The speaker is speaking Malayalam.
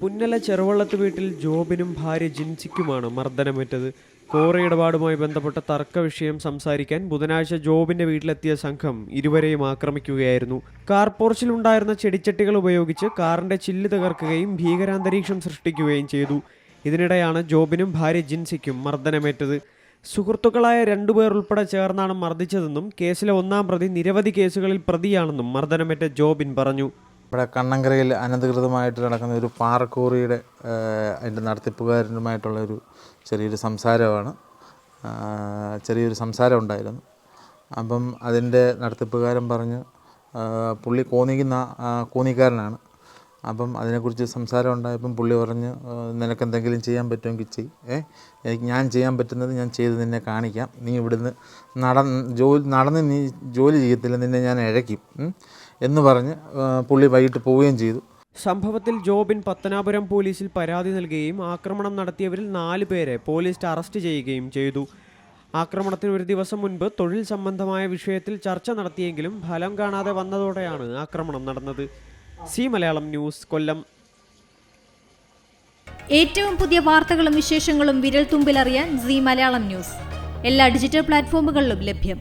പുന്നല ചെറുവള്ളത്ത് വീട്ടിൽ ജോബിനും ഭാര്യ ജിൻസിക്കുമാണ് മർദ്ദനമേറ്റത്. കോറി ഇടപാടുമായി ബന്ധപ്പെട്ട തർക്ക വിഷയം സംസാരിക്കാൻ ബുധനാഴ്ച ജോബിന്റെ വീട്ടിലെത്തിയ സംഘം ഇരുവരെയും ആക്രമിക്കുകയായിരുന്നു. കാർ പോർച്ചിലുണ്ടായിരുന്ന ചെടിച്ചട്ടികൾ ഉപയോഗിച്ച് കാറിന്റെ ചില്ല് തകർക്കുകയും ഭീകരാന്തരീക്ഷം സൃഷ്ടിക്കുകയും ചെയ്തു. ഇതിനിടെയാണ് ജോബിനും ഭാര്യ ജിൻസിക്കും മർദ്ദനമേറ്റത്. സുഹൃത്തുക്കളായ രണ്ടുപേർ ഉൾപ്പെടെ ചേർന്നാണ് മർദ്ദിച്ചതെന്നും കേസിലെ ഒന്നാം പ്രതി നിരവധി കേസുകളിൽ പ്രതിയാണെന്നും മർദ്ദനമേറ്റ ജോബിൻ പറഞ്ഞു. ഇവിടെ കണ്ണങ്കരയിൽ അനധികൃതമായിട്ട് നടക്കുന്ന ഒരു പാറക്കോറിയുടെ അതിൻ്റെ നടത്തിപ്പുകാരനുമായിട്ടുള്ളൊരു ചെറിയൊരു സംസാരം ഉണ്ടായിരുന്നു. അപ്പം അതിൻ്റെ നടത്തിപ്പുകാരൻ പറഞ്ഞ് പുള്ളി കോന്നിക്കാരനാണ്. അപ്പം അതിനെക്കുറിച്ച് സംസാരം ഉണ്ടായപ്പം പുള്ളി പറഞ്ഞ് നിനക്കെന്തെങ്കിലും ചെയ്യാൻ പറ്റുമെങ്കിൽ ഞാൻ ചെയ്യാൻ പറ്റുന്നത് ഞാൻ ചെയ്ത് നിന്നെ കാണിക്കാം, നീ ഇവിടുന്ന് നടന്ന് നീ ജോലി ചെയ്യത്തില്ല, നിന്നെ ഞാൻ ഇഴയ്ക്കും എന്ന് പറഞ്ഞ് പുള്ളി വൈകിട്ട് പോവുകയും ചെയ്തു. സംഭവത്തിൽ ജോബിൻ പത്തനാപുരം പോലീസിൽ പരാതി നൽകുകയും ആക്രമണം നടത്തിയവരിൽ 4 പേരെ പോലീസ് അറസ്റ്റ് ചെയ്യുകയും ചെയ്തു. ആക്രമണത്തിന് ഒരു ദിവസം മുൻപ് തൊഴിൽ സംബന്ധമായ വിഷയത്തിൽ ചർച്ച നടത്തിയെങ്കിലും ഫലം കാണാതെ വന്നതോടെയാണ് ആക്രമണം നടന്നത്. സി മലയാളം ന്യൂസ്, കൊല്ലം. ഏറ്റവും പുതിയ വാർത്തകളും വിശേഷങ്ങളും വിരൽ തുമ്പിലറിയാൻ സി മലയാളം ന്യൂസ് എല്ലാ ഡിജിറ്റൽ പ്ലാറ്റ്ഫോമുകളിലും ലഭ്യം.